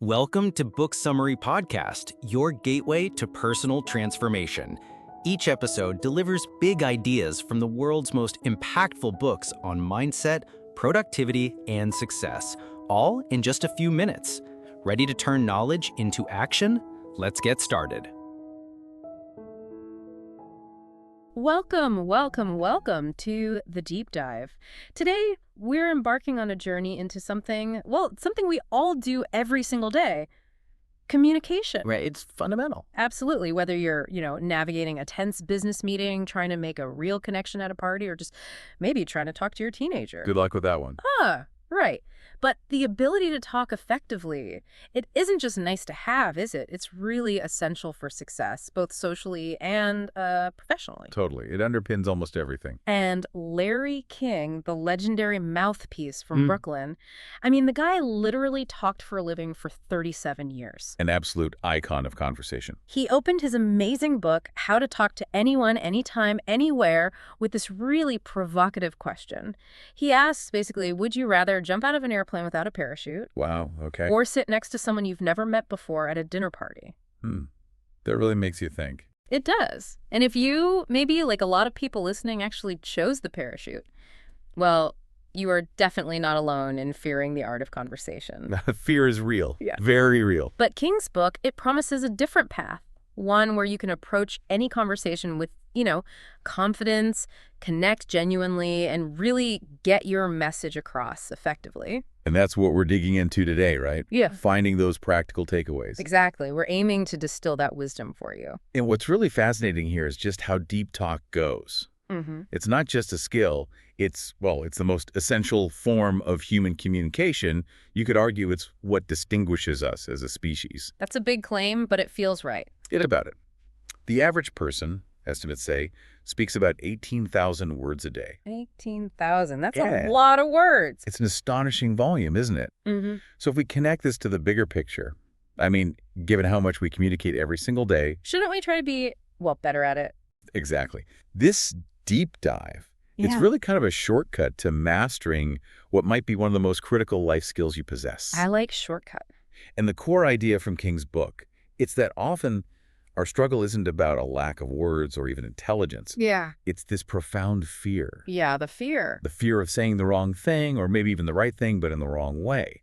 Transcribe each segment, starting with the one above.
Welcome to Book Summary Podcast, your gateway to personal transformation. Each episode delivers big ideas from the world's most impactful books on mindset, productivity, and success, all in just a few minutes. Ready to turn knowledge into action? Let's get started. Welcome to The Deep Dive. Today, we're embarking on a journey into something we all do every single day. Communication. Right, it's fundamental. Absolutely. Whether you're, navigating a tense business meeting, trying to make a real connection at a party, or just maybe trying to talk to your teenager. Good luck with that one. Right. But the ability to talk effectively, it isn't just nice to have, is it? It's really essential for success, both socially and professionally. Totally. It underpins almost everything. And Larry King, the legendary mouthpiece from Brooklyn, the guy literally talked for a living for 37 years. An absolute icon of conversation. He opened his amazing book, How to Talk to Anyone, Anytime, Anywhere, with this really provocative question. He asks, basically, would you rather jump out of an airplane without a parachute? Wow, okay. Or sit next to someone you've never met before at a dinner party? That really makes you think. It does. And if you, maybe like a lot of people listening, actually chose the parachute, well, you are definitely not alone in fearing the art of conversation. Fear is real. Yeah. Very real. But King's book, it promises a different path. One where you can approach any conversation with, confidence, connect genuinely, and really get your message across effectively. And that's what we're digging into today, right? Yeah. Finding those practical takeaways. Exactly. We're aiming to distill that wisdom for you. And what's really fascinating here is just how deep talk goes. It's not just a skill. It's the most essential form of human communication. You could argue it's what distinguishes us as a species. That's a big claim, but it feels right. Get about it. The average person, estimates say, speaks about 18,000 words a day. 18,000. That's Yeah. a lot of words. It's an astonishing volume, isn't it? So if we connect this to the bigger picture, given how much we communicate every single day. Shouldn't we try to be, better at it? Exactly. This deep dive, it's really kind of a shortcut to mastering what might be one of the most critical life skills you possess. I like shortcut. And the core idea from King's book, it's that often our struggle isn't about a lack of words or even intelligence. Yeah. It's this profound fear. Yeah, the fear. The fear of saying the wrong thing, or maybe even the right thing, but in the wrong way.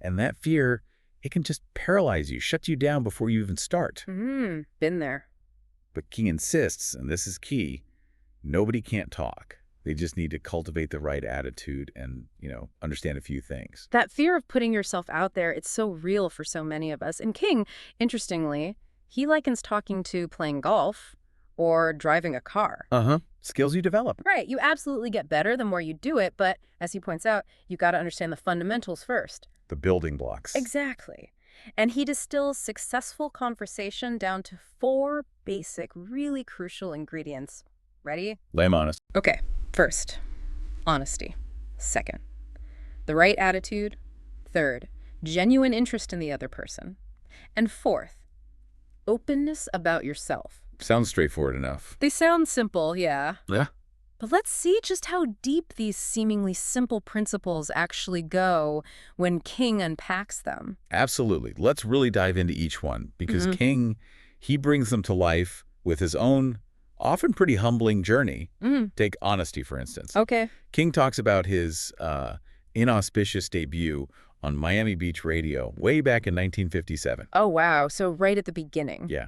And that fear, it can just paralyze you, shut you down before you even start. Been there. But King insists, and this is key, nobody can't talk. They just need to cultivate the right attitude and, understand a few things. That fear of putting yourself out there, it's so real for so many of us. And King, interestingly, he likens talking to playing golf or driving a car. Skills you develop. Right. You absolutely get better the more you do it. But as he points out, you got to understand the fundamentals first. The building blocks. Exactly. And he distills successful conversation down to 4 basic, really crucial ingredients. Ready? Lay 'em honest. Okay. First, honesty. Second, the right attitude. Third, genuine interest in the other person. And fourth, openness about yourself. Sounds straightforward enough. They sound simple, yeah. Yeah. But let's see just how deep these seemingly simple principles actually go when King unpacks them. Absolutely. Let's really dive into each one because King, he brings them to life with his own often pretty humbling journey. Take honesty, for instance. Okay. King talks about his inauspicious debut on Miami Beach radio way back in 1957. Oh, wow. So right at the beginning. Yeah.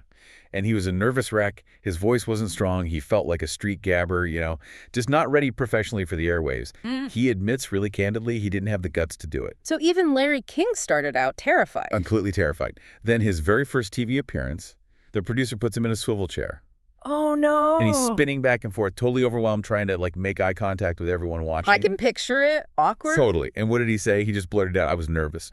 And he was a nervous wreck. His voice wasn't strong. He felt like a street gabber, just not ready professionally for the airwaves. He admits really candidly he didn't have the guts to do it. So even Larry King started out terrified. Completely terrified. Then his very first TV appearance, the producer puts him in a swivel chair. Oh, no. And he's spinning back and forth, totally overwhelmed, trying to make eye contact with everyone watching. I can picture it. Awkward. Totally. And what did he say? He just blurted out, I was nervous.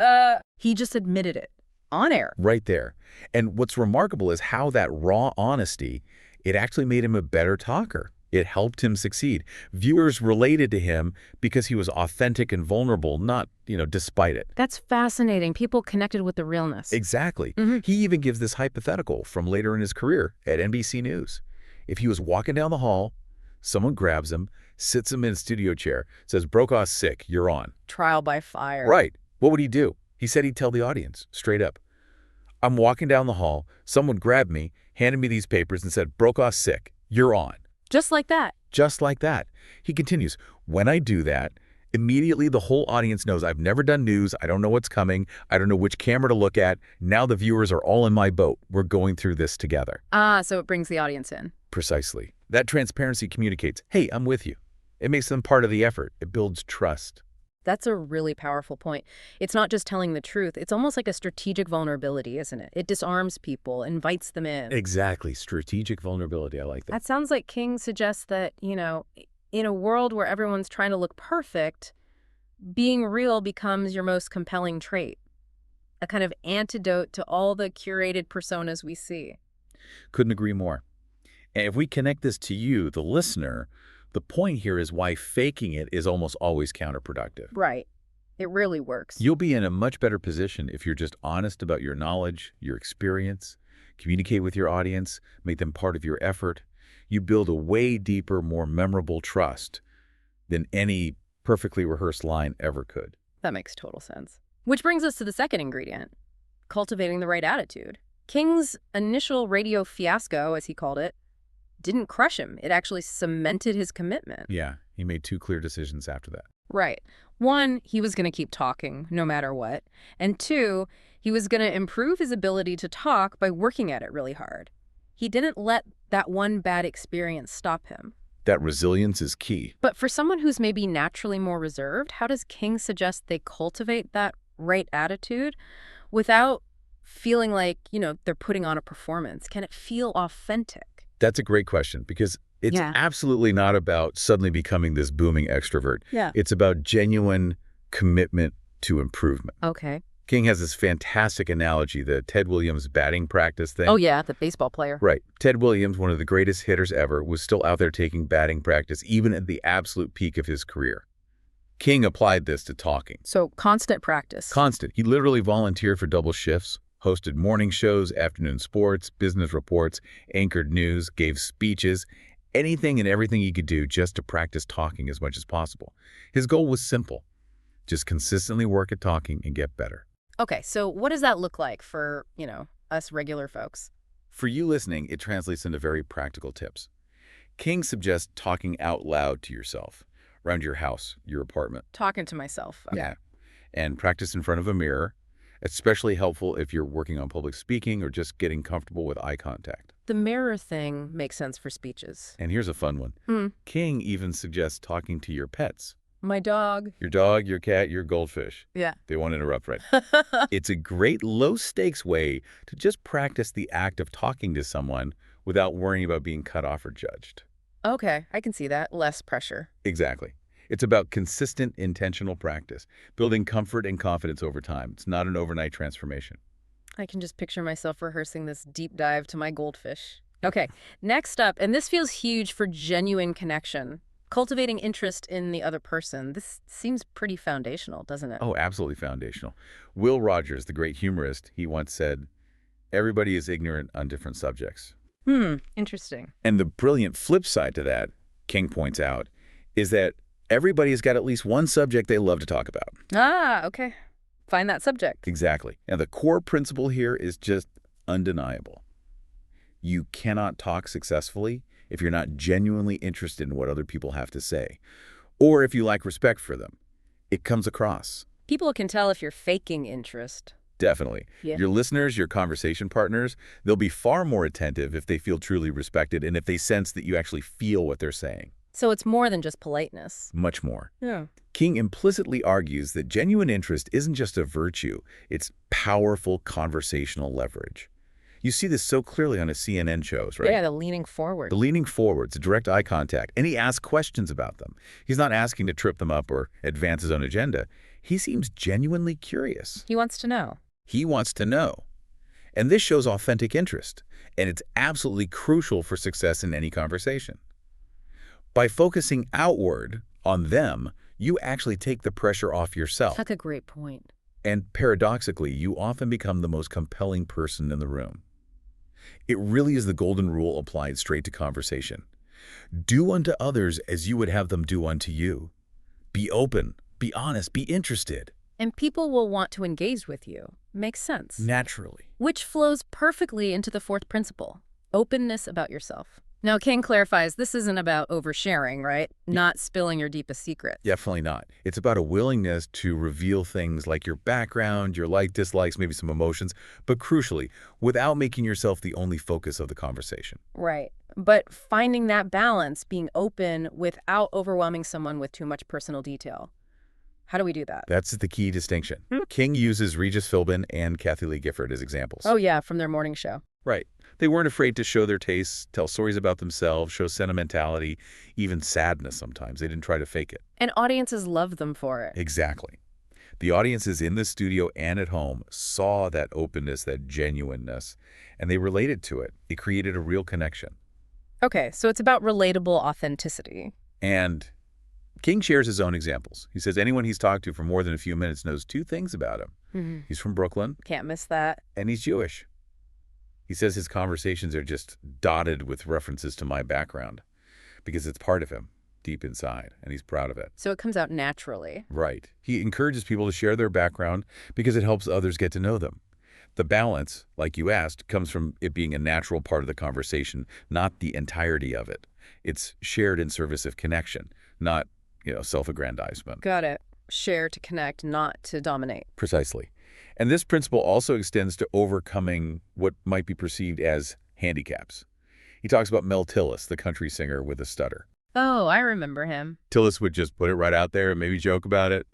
He just admitted it. On air. Right there. And what's remarkable is how that raw honesty, it actually made him a better talker. It helped him succeed. Viewers related to him because he was authentic and vulnerable, not, despite it. That's fascinating. People connected with the realness. Exactly. He even gives this hypothetical from later in his career at NBC News. If he was walking down the hall, someone grabs him, sits him in a studio chair, says, Brokaw's sick, you're on. Trial by fire. Right. What would he do? He said he'd tell the audience, straight up. I'm walking down the hall, someone grabbed me, handed me these papers and said, Brokaw's sick, you're on. Just like that. Just like that. He continues, when I do that, immediately the whole audience knows I've never done news, I don't know what's coming, I don't know which camera to look at, now the viewers are all in my boat, we're going through this together. Ah, so it brings the audience in. Precisely. That transparency communicates, hey, I'm with you. It makes them part of the effort. It builds trust. That's a really powerful point. It's not just telling the truth. It's almost like a strategic vulnerability, isn't it? It disarms people, invites them in. Exactly. Strategic vulnerability. I like that. That sounds like King suggests that, in a world where everyone's trying to look perfect, being real becomes your most compelling trait. A kind of antidote to all the curated personas we see. Couldn't agree more. And if we connect this to you, the listener, the point here is why faking it is almost always counterproductive. Right. It really works. You'll be in a much better position if you're just honest about your knowledge, your experience, communicate with your audience, make them part of your effort. You build a way deeper, more memorable trust than any perfectly rehearsed line ever could. That makes total sense. Which brings us to the second ingredient, cultivating the right attitude. King's initial radio fiasco, as he called it, didn't crush him. It actually cemented his commitment. Yeah, he made 2 clear decisions after that. Right. 1, he was going to keep talking no matter what. And 2, he was going to improve his ability to talk by working at it really hard. He didn't let that one bad experience stop him. That resilience is key. But for someone who's maybe naturally more reserved, how does King suggest they cultivate that right attitude without feeling like, they're putting on a performance? Can it feel authentic? That's a great question because it's absolutely not about suddenly becoming this booming extrovert. Yeah. It's about genuine commitment to improvement. Okay. King has this fantastic analogy, the Ted Williams batting practice thing. Oh, yeah, the baseball player. Right. Ted Williams, one of the greatest hitters ever, was still out there taking batting practice even at the absolute peak of his career. King applied this to talking. So constant practice. Constant. He literally volunteered for double shifts, hosted morning shows, afternoon sports, business reports, anchored news, gave speeches, anything and everything he could do just to practice talking as much as possible. His goal was simple. Just consistently work at talking and get better. Okay, so what does that look like for, us regular folks? For you listening, it translates into very practical tips. King suggests talking out loud to yourself, around your house, your apartment. Talking to myself. Okay. Yeah. And practice in front of a mirror. Especially helpful if you're working on public speaking or just getting comfortable with eye contact. The mirror thing makes sense for speeches. And here's a fun one. King even suggests talking to your pets. My dog. Your dog, your cat, your goldfish. Yeah. They won't interrupt, right? It's a great low-stakes way to just practice the act of talking to someone without worrying about being cut off or judged. Okay, I can see that. Less pressure. Exactly. It's about consistent, intentional practice, building comfort and confidence over time. It's not an overnight transformation. I can just picture myself rehearsing this deep dive to my goldfish. Okay, next up, and this feels huge for genuine connection, cultivating interest in the other person. This seems pretty foundational, doesn't it? Oh, absolutely foundational. Will Rogers, the great humorist, he once said, everybody is ignorant on different subjects. Interesting. And the brilliant flip side to that, King points out, is that everybody's got at least one subject they love to talk about. Ah, okay. Find that subject. Exactly. And the core principle here is just undeniable. You cannot talk successfully if you're not genuinely interested in what other people have to say, or if you lack respect for them. It comes across. People can tell if you're faking interest. Definitely. Yeah. Your listeners, your conversation partners, they'll be far more attentive if they feel truly respected and if they sense that you actually feel what they're saying. So it's more than just politeness. Much more. Yeah. King implicitly argues that genuine interest isn't just a virtue, it's powerful conversational leverage. You see this so clearly on his CNN shows, right? Yeah, the leaning forward. The leaning forwards, direct eye contact, and he asks questions about them. He's not asking to trip them up or advance his own agenda. He seems genuinely curious. He wants to know. He wants to know. And this shows authentic interest, and it's absolutely crucial for success in any conversation. By focusing outward on them, you actually take the pressure off yourself. That's a great point. And paradoxically, you often become the most compelling person in the room. It really is the golden rule applied straight to conversation. Do unto others as you would have them do unto you. Be open, be honest, be interested. And people will want to engage with you. Makes sense. Naturally. Which flows perfectly into the fourth principle, openness about yourself. Now, King clarifies this isn't about oversharing, right? Not spilling your deepest secrets. Definitely not. It's about a willingness to reveal things like your background, your likes, dislikes, maybe some emotions, but crucially, without making yourself the only focus of the conversation. Right. But finding that balance, being open without overwhelming someone with too much personal detail. How do we do that? That's the key distinction. King uses Regis Philbin and Kathy Lee Gifford as examples. Oh, yeah, from their morning show. Right. They weren't afraid to show their tastes, tell stories about themselves, show sentimentality, even sadness sometimes. They didn't try to fake it. And audiences loved them for it. Exactly. The audiences in the studio and at home saw that openness, that genuineness, and they related to it. It created a real connection. Okay, so it's about relatable authenticity. And King shares his own examples. He says anyone he's talked to for more than a few minutes knows two things about him. He's from Brooklyn. Can't miss that. And he's Jewish. He says his conversations are just dotted with references to my background because it's part of him deep inside, and he's proud of it. So it comes out naturally. Right. He encourages people to share their background because it helps others get to know them. The balance, like you asked, comes from it being a natural part of the conversation, not the entirety of it. It's shared in service of connection, not, self-aggrandizement. Got it. Share to connect, not to dominate. Precisely. And this principle also extends to overcoming what might be perceived as handicaps. He talks about Mel Tillis, the country singer with a stutter. Oh, I remember him. Tillis would just put it right out there and maybe joke about it.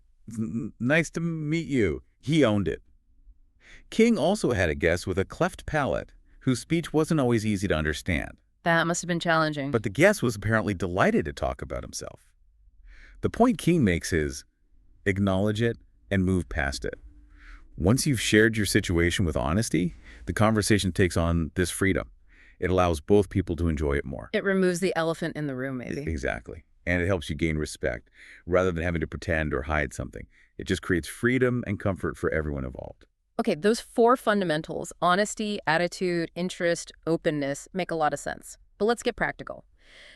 Nice to meet you. He owned it. King also had a guest with a cleft palate whose speech wasn't always easy to understand. That must have been challenging. But the guest was apparently delighted to talk about himself. The point King makes is acknowledge it and move past it. Once you've shared your situation with honesty, the conversation takes on this freedom. It allows both people to enjoy it more. It removes the elephant in the room, maybe. Exactly. And it helps you gain respect rather than having to pretend or hide something. It just creates freedom and comfort for everyone involved. Okay, those four fundamentals, honesty, attitude, interest, openness, make a lot of sense. But let's get practical.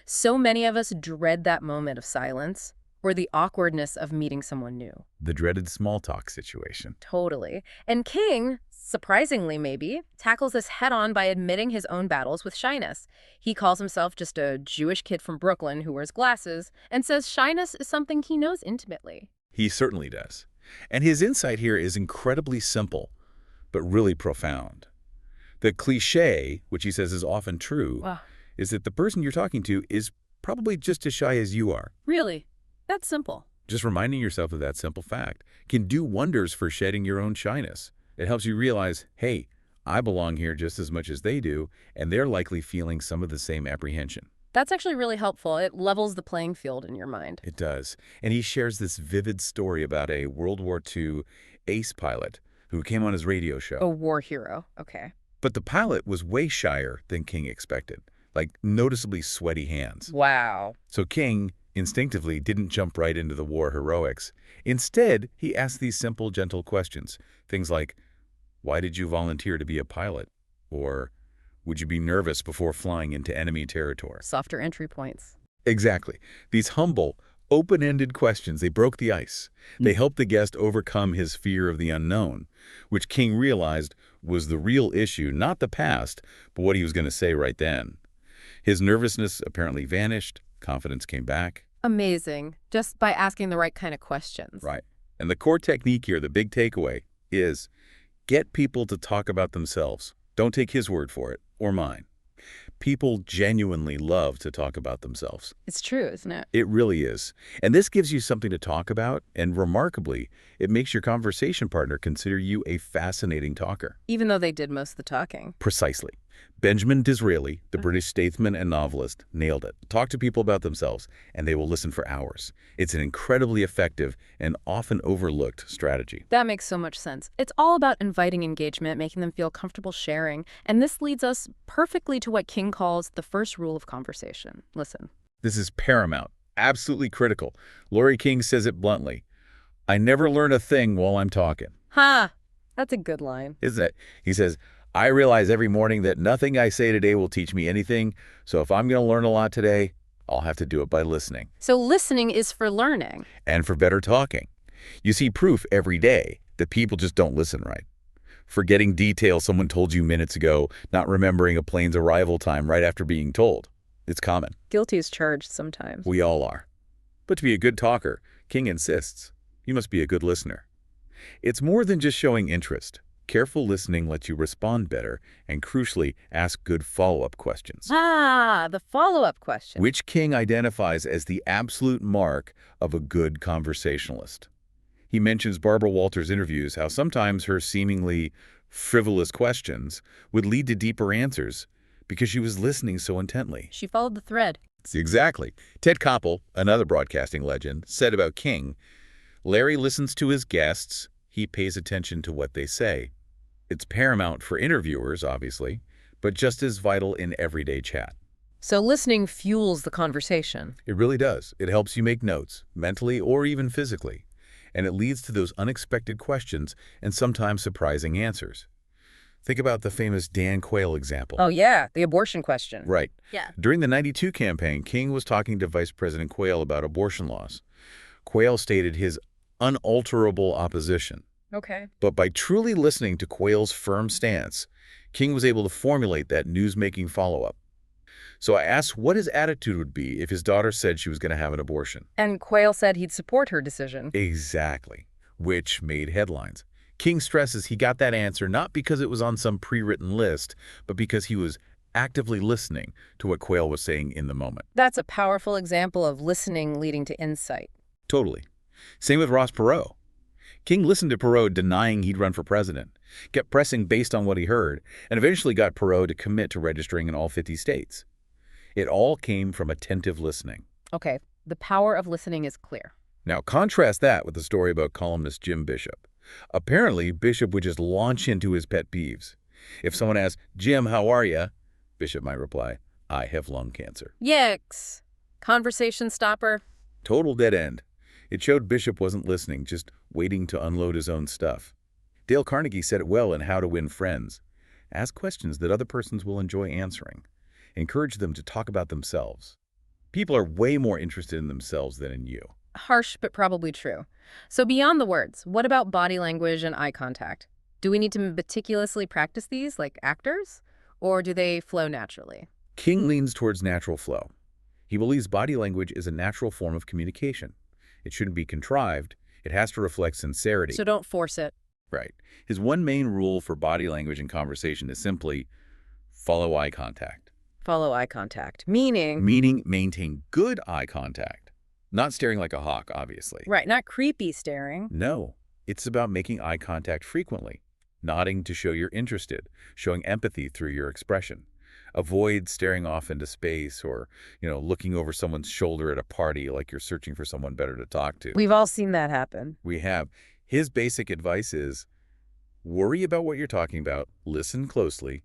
So many of us dread that moment of silence or the awkwardness of meeting someone new. The dreaded small talk situation. Totally. And King, surprisingly maybe, tackles this head-on by admitting his own battles with shyness. He calls himself just a Jewish kid from Brooklyn who wears glasses and says shyness is something he knows intimately. He certainly does. And his insight here is incredibly simple, but really profound. The cliché, which he says is often true, is that the person you're talking to is probably just as shy as you are. Really? That's simple. Just reminding yourself of that simple fact can do wonders for shedding your own shyness. It helps you realize, hey, I belong here just as much as they do, and they're likely feeling some of the same apprehension. That's actually really helpful. It levels the playing field in your mind. It does. And he shares this vivid story about a World War II ace pilot who came on his radio show. A war hero. Okay. But the pilot was way shyer than King expected, like noticeably sweaty hands. Wow. So King instinctively didn't jump right into the war heroics. Instead, he asked these simple, gentle questions. Things like, why did you volunteer to be a pilot? Or, would you be nervous before flying into enemy territory? Softer entry points. Exactly. These humble, open-ended questions, they broke the ice. They helped the guest overcome his fear of the unknown, which King realized was the real issue, not the past, but what he was going to say right then. His nervousness apparently vanished. Confidence came back. Amazing. Just by asking the right kind of questions. Right. And the core technique here, the big takeaway, is get people to talk about themselves. Don't take his word for it, or mine. People genuinely love to talk about themselves. It's true, isn't it? It really is. And this gives you something to talk about, and remarkably, it makes your conversation partner consider you a fascinating talker. Even though they did most of the talking. Precisely. Benjamin Disraeli, the British statesman and novelist, nailed it. Talk to people about themselves, and they will listen for hours. It's an incredibly effective and often overlooked strategy. That makes so much sense. It's all about inviting engagement, making them feel comfortable sharing. And this leads us perfectly to what King calls the first rule of conversation. Listen. This is paramount, absolutely critical. Laurie King says it bluntly. I never learn a thing while I'm talking. Ha! That's a good line. Isn't it? He says, I realize every morning that nothing I say today will teach me anything, so if I'm going to learn a lot today, I'll have to do it by listening. So listening is for learning. And for better talking. You see proof every day that people just don't listen right. Forgetting details someone told you minutes ago, not remembering a plane's arrival time right after being told. It's common. Guilty as charged sometimes. We all are. But to be a good talker, King insists, you must be a good listener. It's more than just showing interest. Careful listening lets you respond better and, crucially, ask good follow-up questions. The follow-up question. Which King identifies as the absolute mark of a good conversationalist. He mentions Barbara Walters' interviews, how sometimes her seemingly frivolous questions would lead to deeper answers because she was listening so intently. She followed the thread. Exactly. Ted Koppel, another broadcasting legend, said about King, Larry listens to his guests, he pays attention to what they say. It's paramount for interviewers, obviously, but just as vital in everyday chat. So listening fuels the conversation. It really does. It helps you make notes, mentally or even physically. And it leads to those unexpected questions and sometimes surprising answers. Think about the famous Dan Quayle example. Oh, yeah, the abortion question. Right. Yeah. During the '92 campaign, King was talking to Vice President Quayle about abortion laws. Quayle stated his unalterable opposition. Okay. But by truly listening to Quayle's firm stance, King was able to formulate that news-making follow-up. So I asked what his attitude would be if his daughter said she was going to have an abortion. And Quayle said he'd support her decision. Exactly, which made headlines. King stresses he got that answer not because it was on some pre-written list, but because he was actively listening to what Quayle was saying in the moment. That's a powerful example of listening leading to insight. Totally. Same with Ross Perot. King listened to Perot denying he'd run for president, kept pressing based on what he heard, and eventually got Perot to commit to registering in all 50 states. It all came from attentive listening. Okay, the power of listening is clear. Now contrast that with the story about columnist Jim Bishop. Apparently, Bishop would just launch into his pet peeves. If someone asked, Jim, how are you? Bishop might reply, I have lung cancer. Yikes. Conversation stopper. Total dead end. It showed Bishop wasn't listening, just waiting to unload his own stuff. Dale Carnegie said it well in How to Win Friends. Ask questions that other persons will enjoy answering. Encourage them to talk about themselves. People are way more interested in themselves than in you. Harsh, but probably true. So beyond the words, what about body language and eye contact? Do we need to meticulously practice these like actors? Or do they flow naturally? King leans towards natural flow. He believes body language is a natural form of communication. It shouldn't be contrived. It has to reflect sincerity. So don't force it. Right. His one main rule for body language and conversation is simply follow eye contact. Follow eye contact. Meaning? Meaning maintain good eye contact. Not staring like a hawk, obviously. Right, not creepy staring. No. It's about making eye contact frequently. Nodding to show you're interested. Showing empathy through your expression. Avoid staring off into space or, looking over someone's shoulder at a party like you're searching for someone better to talk to. We've all seen that happen. We have. His basic advice is worry about what you're talking about, listen closely,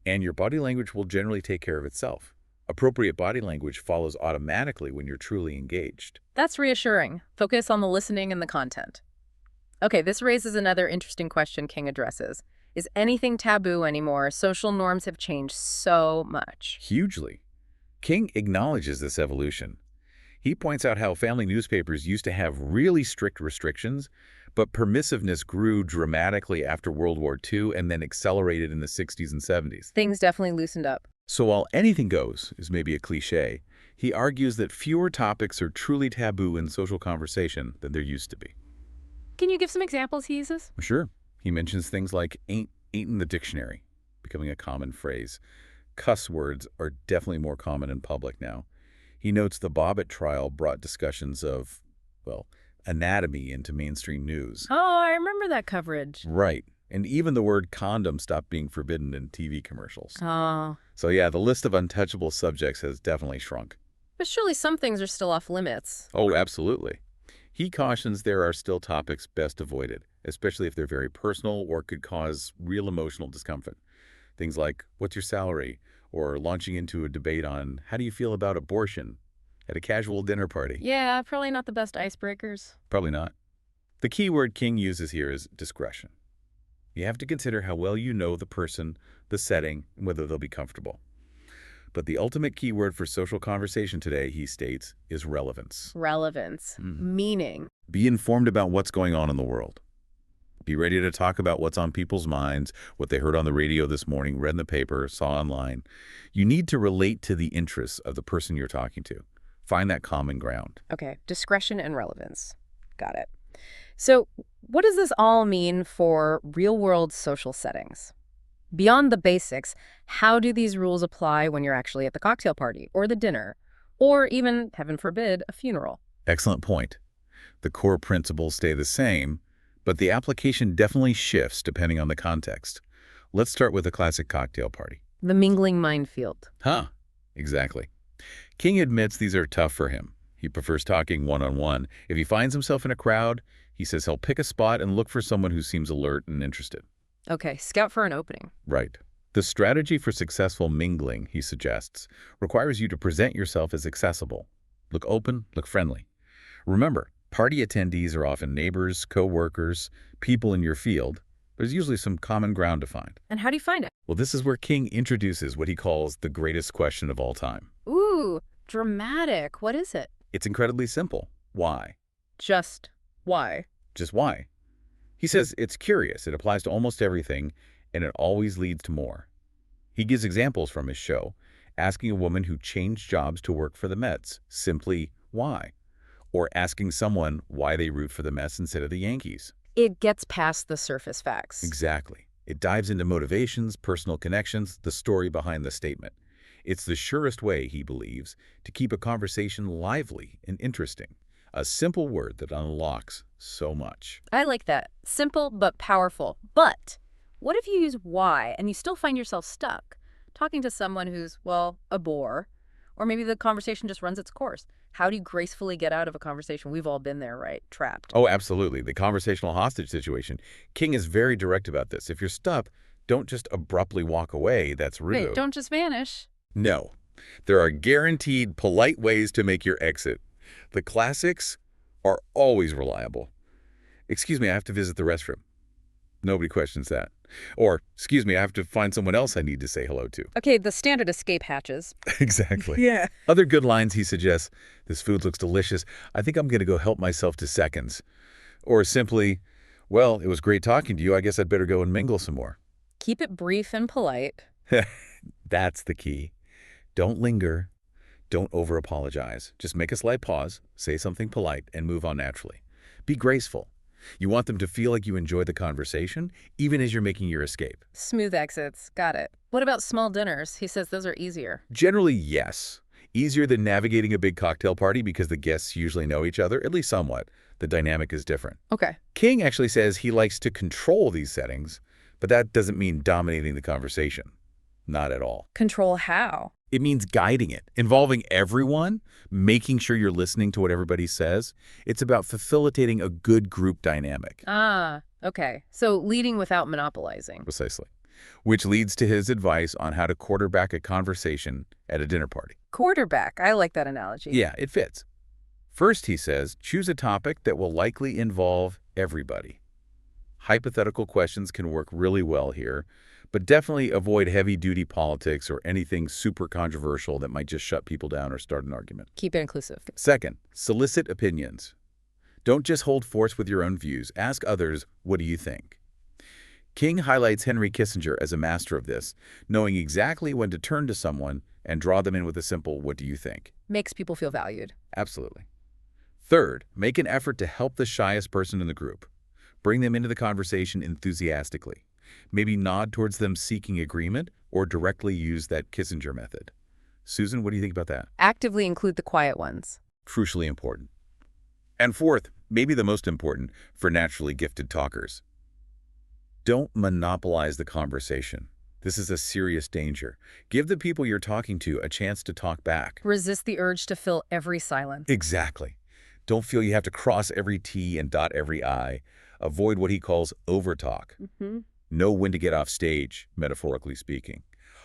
and your body language will generally take care of itself. Appropriate body language follows automatically when you're truly engaged. That's reassuring. Focus on the listening and the content. Okay, this raises another interesting question King addresses. Is anything taboo anymore? Social norms have changed so much. Hugely. King acknowledges this evolution. He points out how family newspapers used to have really strict restrictions, but permissiveness grew dramatically after World War II and then accelerated in the 60s and 70s. Things definitely loosened up. So while anything goes is maybe a cliche, he argues that fewer topics are truly taboo in social conversation than there used to be. Can you give some examples he uses? Sure. He mentions things like ain't in the dictionary, becoming a common phrase. Cuss words are definitely more common in public now. He notes the Bobbitt trial brought discussions of, anatomy into mainstream news. Oh, I remember that coverage. Right. And even the word condom stopped being forbidden in TV commercials. Oh. So yeah, the list of untouchable subjects has definitely shrunk. But surely some things are still off limits. Oh, absolutely. He cautions there are still topics best avoided, especially if they're very personal or could cause real emotional discomfort. Things like, what's your salary? Or launching into a debate on, how do you feel about abortion at a casual dinner party? Yeah, probably not the best icebreakers. Probably not. The key word King uses here is discretion. You have to consider how well you know the person, the setting, and whether they'll be comfortable. But the ultimate key word for social conversation today, he states, is relevance. Relevance. Meaning. Be informed about what's going on in the world. Be ready to talk about what's on people's minds, what they heard on the radio this morning, read in the paper, saw online. You need to relate to the interests of the person you're talking to. Find that common ground. Okay, discretion and relevance. Got it. So what does this all mean for real-world social settings? Beyond the basics, how do these rules apply when you're actually at the cocktail party or the dinner, or even, heaven forbid, a funeral? Excellent point. The core principles stay the same, but the application definitely shifts depending on the context. Let's start with a classic cocktail party. The mingling minefield. Exactly. King admits these are tough for him. He prefers talking one-on-one. If he finds himself in a crowd, he says he'll pick a spot and look for someone who seems alert and interested. Okay, scout for an opening. Right. The strategy for successful mingling, he suggests, requires you to present yourself as accessible. Look open, look friendly. Remember, party attendees are often neighbors, co-workers, people in your field. There's usually some common ground to find. And how do you find it? Well, this is where King introduces what he calls the greatest question of all time. Ooh, dramatic. What is it? It's incredibly simple. Why? Just why? Just why? He says it's curious, it applies to almost everything, and it always leads to more. He gives examples from his show, asking a woman who changed jobs to work for the Mets, simply why? Or asking someone why they root for the Mets instead of the Yankees. It gets past the surface facts. Exactly. It dives into motivations, personal connections, the story behind the statement. It's the surest way, he believes, to keep a conversation lively and interesting. A simple word that unlocks so much. I like that. Simple but powerful. But what if you use why and you still find yourself stuck? Talking to someone who's, well, a bore, or maybe the conversation just runs its course. How do you gracefully get out of a conversation? We've all been there, right? Trapped. Oh, absolutely. The conversational hostage situation. King is very direct about this. If you're stuck, don't just abruptly walk away. That's rude. Wait, don't just vanish. No. There are guaranteed polite ways to make your exit. The classics are always reliable. Excuse me, I have to visit the restroom. Nobody questions that. Or, excuse me, I have to find someone else I need to say hello to. Okay, the standard escape hatches. Exactly. Yeah. Other good lines he suggests, this food looks delicious. I think I'm going to go help myself to seconds. Or simply, well, it was great talking to you. I guess I'd better go and mingle some more. Keep it brief and polite. That's the key. Don't linger. Don't over-apologize. Just make a slight pause, say something polite, and move on naturally. Be graceful. You want them to feel like you enjoy the conversation, even as you're making your escape. Smooth exits. Got it. What about small dinners? He says those are easier. Generally, yes. Easier than navigating a big cocktail party because the guests usually know each other, at least somewhat. The dynamic is different. Okay. King actually says he likes to control these settings, but that doesn't mean dominating the conversation. Not at all. Control how? It means guiding it, involving everyone, making sure you're listening to what everybody says. It's about facilitating a good group dynamic. Okay. So leading without monopolizing. Precisely. Which leads to his advice on how to quarterback a conversation at a dinner party. Quarterback. I like that analogy. Yeah, it fits. First, he says, choose a topic that will likely involve everybody. Hypothetical questions can work really well here, but definitely avoid heavy-duty politics or anything super controversial that might just shut people down or start an argument. Keep it inclusive. Second, solicit opinions. Don't just hold forth with your own views. Ask others, what do you think? King highlights Henry Kissinger as a master of this, knowing exactly when to turn to someone and draw them in with a simple, what do you think? Makes people feel valued. Absolutely. Third, make an effort to help the shyest person in the group. Bring them into the conversation enthusiastically. Maybe nod towards them seeking agreement or directly use that Kissinger method. Susan, what do you think about that? Actively include the quiet ones. Crucially important. And fourth, maybe the most important for naturally gifted talkers. Don't monopolize the conversation. This is a serious danger. Give the people you're talking to a chance to talk back. Resist the urge to fill every silence. Exactly. Don't feel you have to cross every T and dot every I. Avoid what he calls overtalk. Know when to get off stage, metaphorically speaking.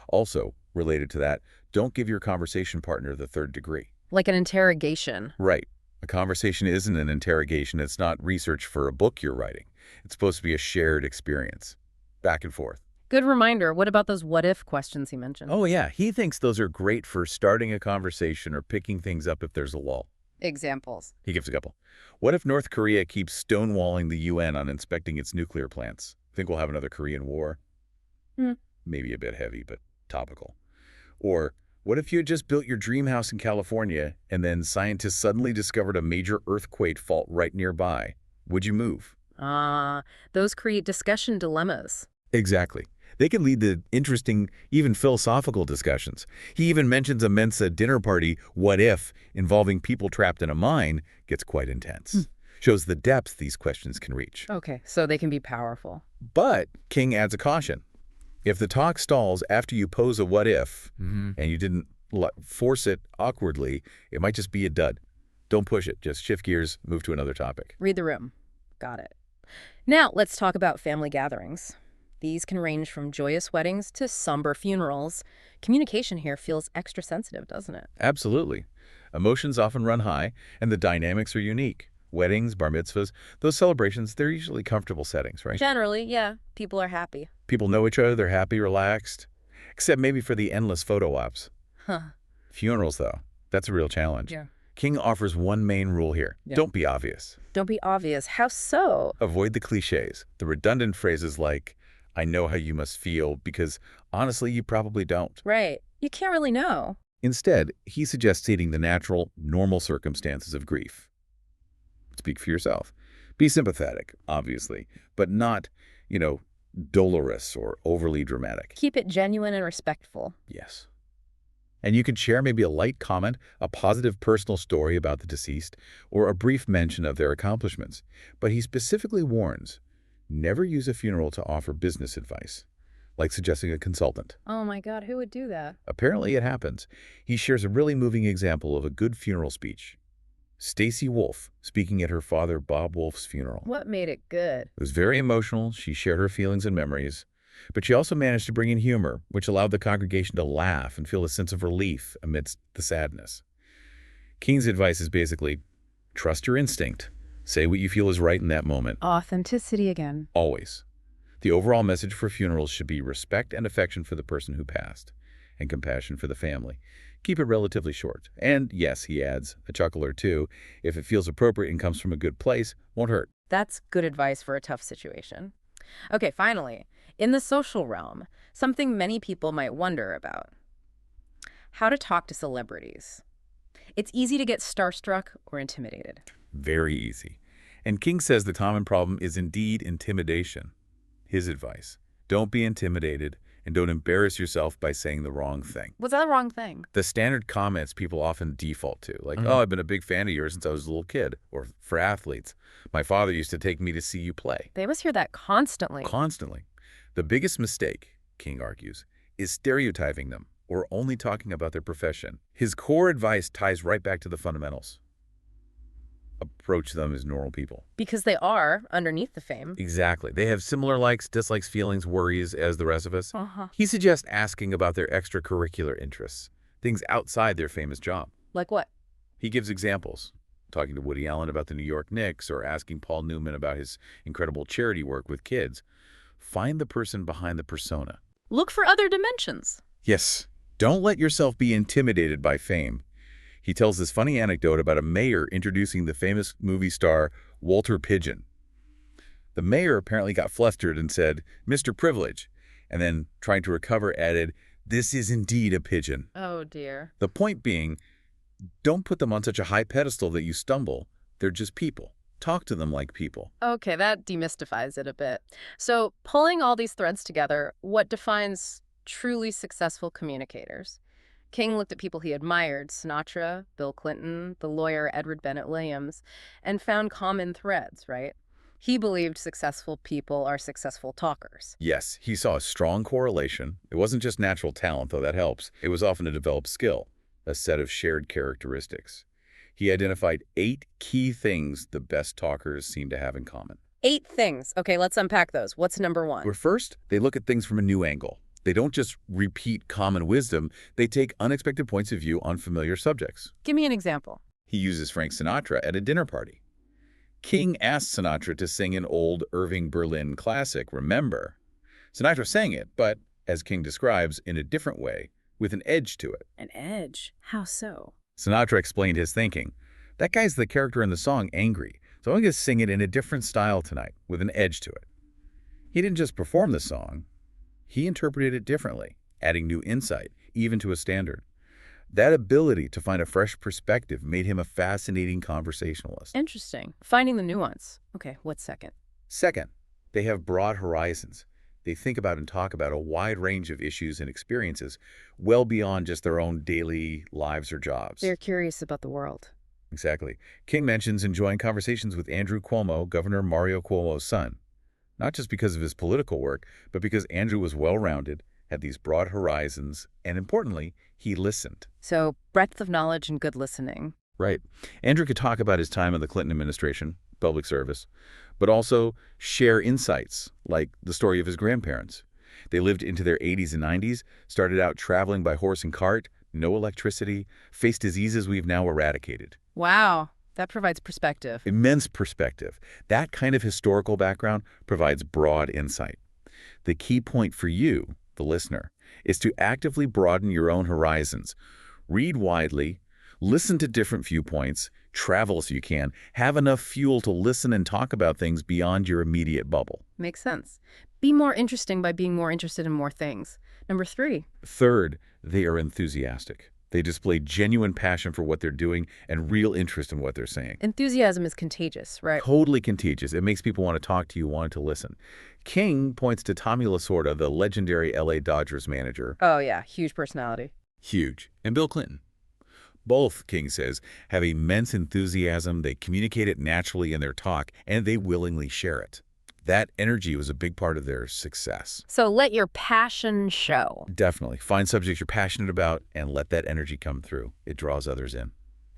Also, related to that, don't give your conversation partner the third degree. Like an interrogation. Right. A conversation isn't an interrogation. It's not research for a book you're writing. It's supposed to be a shared experience. Back and forth. Good reminder. What about those what-if questions he mentioned? Oh, yeah. He thinks those are great for starting a conversation or picking things up if there's a lull. Examples. He gives a couple. What if North Korea keeps stonewalling the UN on inspecting its nuclear plants? Think we'll have another Korean War? Maybe a bit heavy, but topical. Or, what if you had just built your dream house in California and then scientists suddenly discovered a major earthquake fault right nearby? Would you move? Those create discussion dilemmas. Exactly. They can lead to interesting, even philosophical discussions. He even mentions a Mensa dinner party, what if, involving people trapped in a mine, gets quite intense. Shows the depth these questions can reach. Okay, so they can be powerful. But King adds a caution. If the talk stalls after you pose a what if, and you didn't force it awkwardly, it might just be a dud. Don't push it. Just shift gears, move to another topic. Read the room. Got it. Now, let's talk about family gatherings. These can range from joyous weddings to somber funerals. Communication here feels extra sensitive, doesn't it? Absolutely. Emotions often run high, and the dynamics are unique. Weddings, bar mitzvahs, those celebrations, they're usually comfortable settings, right? Generally, yeah. People are happy. People know each other, they're happy, relaxed. Except maybe for the endless photo ops. Funerals, though, that's a real challenge. Yeah. King offers one main rule here. Yeah. Don't be obvious. Don't be obvious. How so? Avoid the cliches, the redundant phrases like, I know how you must feel, because honestly, you probably don't. Right. You can't really know. Instead, he suggests stating the natural, normal circumstances of grief. Speak for yourself. Be sympathetic, obviously, but not, dolorous or overly dramatic. Keep it genuine and respectful. Yes. And you could share maybe a light comment, a positive personal story about the deceased, or a brief mention of their accomplishments. But he specifically warns, never use a funeral to offer business advice, like suggesting a consultant. Oh my God, who would do that? Apparently it happens. He shares a really moving example of a good funeral speech. Stacy Wolf, speaking at her father Bob Wolf's funeral. What made it good? It was very emotional. She shared her feelings and memories. But she also managed to bring in humor, which allowed the congregation to laugh and feel a sense of relief amidst the sadness. King's advice is basically, trust your instinct. Say what you feel is right in that moment. Authenticity again. Always. The overall message for funerals should be respect and affection for the person who passed, and compassion for the family. Keep it relatively short. And yes, he adds, a chuckle or two, if it feels appropriate and comes from a good place, won't hurt. That's good advice for a tough situation. Okay, finally, in the social realm, something many people might wonder about. How to talk to celebrities. It's easy to get starstruck or intimidated. Very easy. And King says the common problem is indeed intimidation. His advice, don't be intimidated and don't embarrass yourself by saying the wrong thing. Was that the wrong thing? The standard comments people often default to, like, oh, I've been a big fan of yours since I was a little kid, or for athletes, my father used to take me to see you play. They must hear that constantly. Constantly. The biggest mistake, King argues, is stereotyping them or only talking about their profession. His core advice ties right back to the fundamentals. Approach them as normal people. Because they are underneath the fame. Exactly. They have similar likes, dislikes, feelings, worries as the rest of us. He suggests asking about their extracurricular interests, things outside their famous job. Like what? He gives examples, talking to Woody Allen about the New York Knicks or asking Paul Newman about his incredible charity work with kids. Find the person behind the persona. Look for other dimensions. Yes. Don't let yourself be intimidated by fame. He tells this funny anecdote about a mayor introducing the famous movie star Walter Pidgeon. The mayor apparently got flustered and said, Mr. Privilege, and then, trying to recover, added, this is indeed a pigeon. Oh, dear. The point being, don't put them on such a high pedestal that you stumble. They're just people. Talk to them like people. Okay, that demystifies it a bit. So, pulling all these threads together, what defines truly successful communicators? King looked at people he admired, Sinatra, Bill Clinton, the lawyer Edward Bennett Williams, and found common threads, right? He believed successful people are successful talkers. Yes, he saw a strong correlation. It wasn't just natural talent, though that helps. It was often a developed skill, a set of shared characteristics. He identified 8 key things the best talkers seem to have in common. 8 things. Okay, let's unpack those. What's number 1? Well, first, they look at things from a new angle. They don't just repeat common wisdom, they take unexpected points of view on familiar subjects. Give me an example. He uses Frank Sinatra at a dinner party. King asked Sinatra to sing an old Irving Berlin classic, Remember. Sinatra sang it, but, as King describes, in a different way, with an edge to it. An edge? How so? Sinatra explained his thinking. That guy's the character in the song Angry, so I'm going to sing it in a different style tonight, with an edge to it. He didn't just perform the song, he interpreted it differently, adding new insight, even to a standard. That ability to find a fresh perspective made him a fascinating conversationalist. Interesting. Finding the nuance. Okay, what's second? Second, they have broad horizons. They think about and talk about a wide range of issues and experiences, well beyond just their own daily lives or jobs. They're curious about the world. Exactly. King mentions enjoying conversations with Andrew Cuomo, Governor Mario Cuomo's son. Not just because of his political work, but because Andrew was well-rounded, had these broad horizons, and importantly, he listened. So, breadth of knowledge and good listening. Right. Andrew could talk about his time in the Clinton administration, public service, but also share insights, like the story of his grandparents. They lived into their 80s and 90s, started out traveling by horse and cart, no electricity, faced diseases we've now eradicated. Wow, that provides perspective. Immense perspective. That kind of historical background provides broad insight. The key point for you, the listener, is to actively broaden your own horizons. Read widely, listen to different viewpoints, travel as you can, have enough fuel to listen and talk about things beyond your immediate bubble. Makes sense. Be more interesting by being more interested in more things. Number 3. Third, they are enthusiastic. They display genuine passion for what they're doing and real interest in what they're saying. Enthusiasm is contagious, right? Totally contagious. It makes people want to talk to you, want to listen. King points to Tommy Lasorda, the legendary LA Dodgers manager. Oh, yeah. Huge personality. Huge. And Bill Clinton. Both, King says, have immense enthusiasm. They communicate it naturally in their talk, and they willingly share it. That energy was a big part of their success. So let your passion show. Definitely. Find subjects you're passionate about and let that energy come through. It draws others in.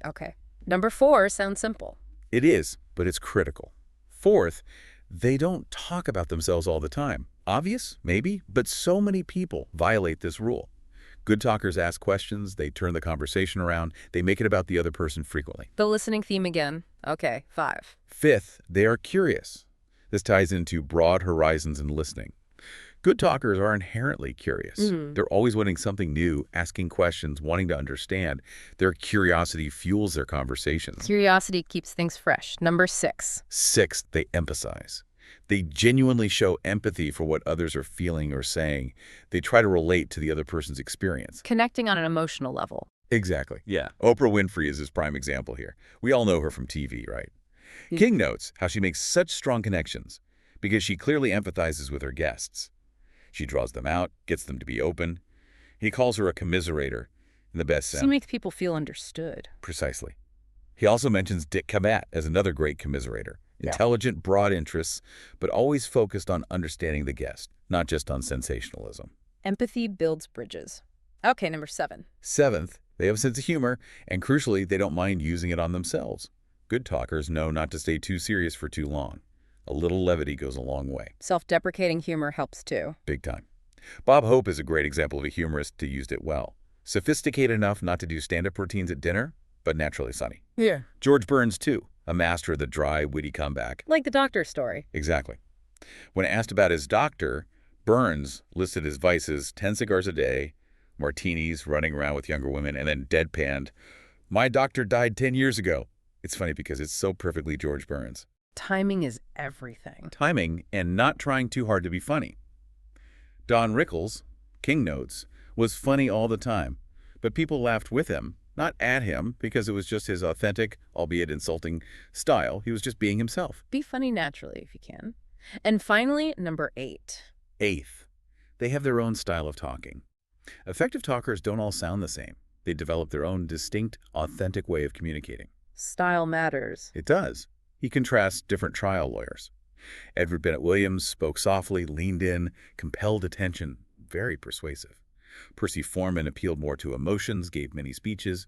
Okay. Number 4 sounds simple. It is, but it's critical. Fourth, they don't talk about themselves all the time. Obvious? Maybe, but so many people violate this rule. Good talkers ask questions, they turn the conversation around, they make it about the other person frequently. The listening theme again. Okay, 5. Fifth, they are curious. This ties into broad horizons in listening. Good talkers are inherently curious. They're always wanting something new, asking questions, wanting to understand. Their curiosity fuels their conversations. Curiosity keeps things fresh. Number 6. Sixth, they emphasize. They genuinely show empathy for what others are feeling or saying. They try to relate to the other person's experience. Connecting on an emotional level. Exactly. Yeah. Oprah Winfrey is his prime example here. We all know her from TV, right? King notes how she makes such strong connections because she clearly empathizes with her guests. She draws them out, gets them to be open. He calls her a commiserator in the best sense. She makes people feel understood. Precisely. He also mentions Dick Cavett as another great commiserator. Intelligent, broad interests, but always focused on understanding the guest, not just on sensationalism. Empathy builds bridges. Okay, number 7. Seventh, they have a sense of humor, and crucially, they don't mind using it on themselves. Good talkers know not to stay too serious for too long. A little levity goes a long way. Self-deprecating humor helps too. Big time. Bob Hope is a great example of a humorist who used it well. Sophisticated enough not to do stand-up routines at dinner, but naturally funny. Yeah. George Burns, too, a master of the dry, witty comeback. Like the doctor story. Exactly. When asked about his doctor, Burns listed his vices: 10 cigars a day, martinis, running around with younger women, and then deadpanned, "My doctor died 10 years ago." It's funny because it's so perfectly George Burns. Timing is everything. Timing and not trying too hard to be funny. Don Rickles, King notes, was funny all the time, but people laughed with him, not at him, because it was just his authentic, albeit insulting, style. He was just being himself. Be funny naturally if you can. And finally, number 8. Eighth, they have their own style of talking. Effective talkers don't all sound the same. They develop their own distinct, authentic way of communicating. Style matters. It does. He contrasts different trial lawyers. Edward Bennett Williams spoke softly, leaned in, compelled attention, very persuasive. Percy Foreman appealed more to emotions, gave many speeches.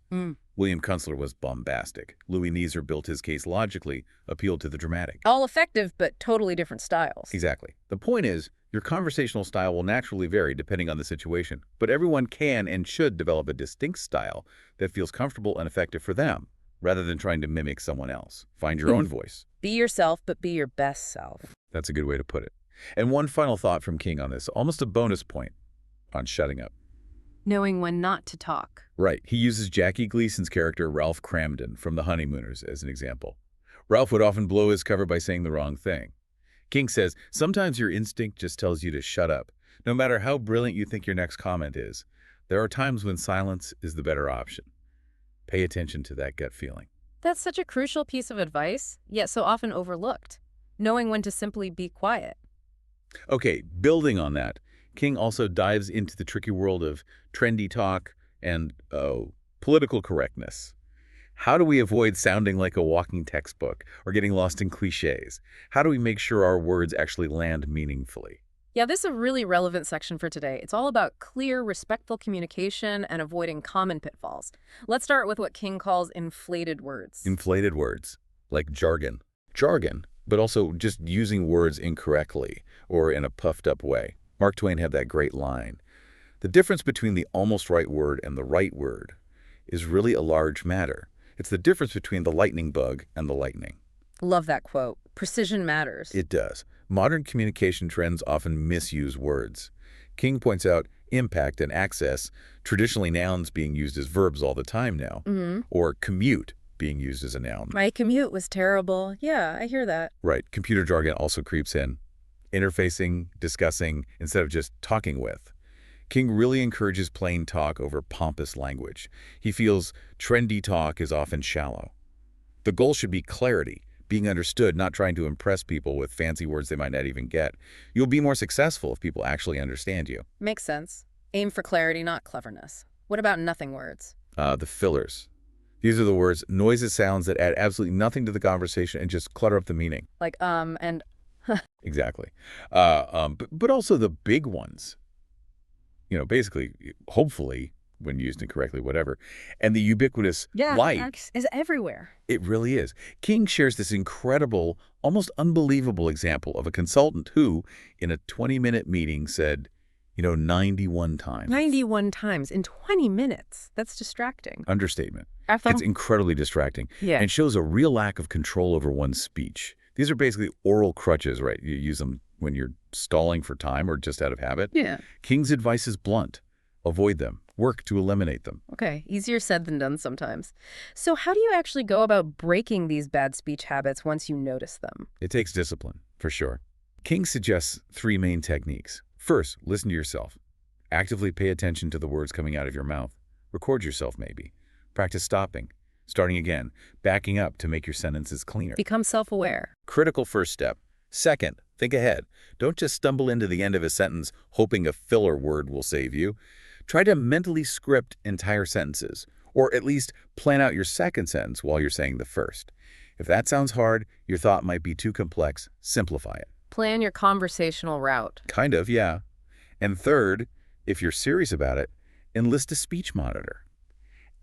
William Kunstler was bombastic. Louis Neeser built his case logically, appealed to the dramatic. All effective, but totally different styles. Exactly. The point is, your conversational style will naturally vary depending on the situation, but everyone can and should develop a distinct style that feels comfortable and effective for them, rather than trying to mimic someone else. Find your own voice. Be yourself, but be your best self. That's a good way to put it. And one final thought from King on this, almost a bonus point on shutting up. Knowing when not to talk. Right. He uses Jackie Gleason's character Ralph Cramden from The Honeymooners as an example. Ralph would often blow his cover by saying the wrong thing. King says, sometimes your instinct just tells you to shut up. No matter how brilliant you think your next comment is, there are times when silence is the better option. Pay attention to that gut feeling. That's such a crucial piece of advice, yet so often overlooked. Knowing when to simply be quiet. Okay, building on that, King also dives into the tricky world of trendy talk and political correctness. How do we avoid sounding like a walking textbook or getting lost in cliches? How do we make sure our words actually land meaningfully? Yeah, this is a really relevant section for today. It's all about clear, respectful communication and avoiding common pitfalls. Let's start with what King calls inflated words. Inflated words, like jargon. Jargon, but also just using words incorrectly or in a puffed-up way. Mark Twain had that great line. The difference between the almost right word and the right word is really a large matter. It's the difference between the lightning bug and the lightning. Love that quote. Precision matters. It does. Modern communication trends often misuse words. King points out impact and access, traditionally nouns being used as verbs all the time now, or commute being used as a noun. My commute was terrible. Yeah, I hear that. Right. Computer jargon also creeps in. Interfacing, discussing, instead of just talking with. King really encourages plain talk over pompous language. He feels trendy talk is often shallow. The goal should be clarity, being understood, not trying to impress people with fancy words they might not even get. You'll be more successful if people actually understand you. Makes sense. Aim for clarity, not cleverness. What about nothing words? The fillers. These are the words, noises, sounds that add absolutely nothing to the conversation and just clutter up the meaning. Like and Exactly. But also the big ones. You know, basically, hopefully, when used incorrectly, whatever. And the ubiquitous like is everywhere. It really is. King shares this incredible, almost unbelievable example of a consultant who, in a 20-minute meeting, said, 91 times. 91 times in 20 minutes. That's distracting. Understatement. It's incredibly distracting. Yeah. And shows a real lack of control over one's speech. These are basically oral crutches, right? You use them when you're stalling for time or just out of habit. Yeah. King's advice is blunt. Avoid them. Work to eliminate them. Okay, easier said than done sometimes. So how do you actually go about breaking these bad speech habits once you notice them? It takes discipline, for sure. King suggests 3 main techniques. First, listen to yourself. Actively pay attention to the words coming out of your mouth. Record yourself, maybe. Practice stopping, starting again, backing up to make your sentences cleaner. Become self-aware. Critical first step. Second, think ahead. Don't just stumble into the end of a sentence hoping a filler word will save you. Try to mentally script entire sentences, or at least plan out your second sentence while you're saying the first. If that sounds hard, your thought might be too complex, simplify it. Plan your conversational route. Kind of, yeah. And third, if you're serious about it, enlist a speech monitor.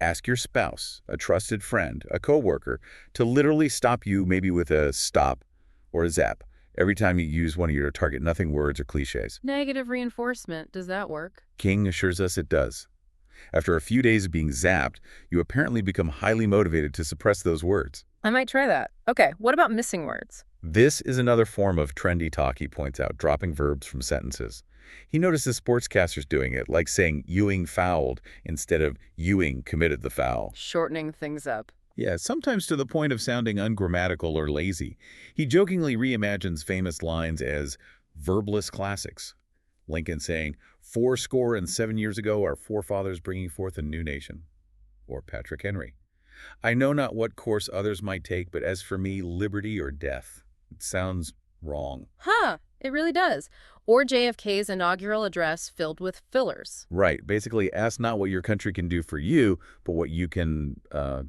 Ask your spouse, a trusted friend, a coworker, to literally stop you maybe with a stop or a zap every time you use one of your target nothing words or cliches. Negative reinforcement. Does that work? King assures us it does. After a few days of being zapped, you apparently become highly motivated to suppress those words. I might try that. Okay, what about missing words? This is another form of trendy talk, he points out, dropping verbs from sentences. He notices sportscasters doing it, like saying Ewing fouled instead of Ewing committed the foul. Shortening things up. Yeah, sometimes to the point of sounding ungrammatical or lazy. He jokingly reimagines famous lines as verbless classics. Lincoln saying, 7 years ago, our forefathers bringing forth a new nation. Or Patrick Henry, I know not what course others might take, but as for me, liberty or death. It sounds wrong. Huh, it really does. Or JFK's inaugural address filled with fillers. Right. Basically, ask not what your country can do for you, but what you can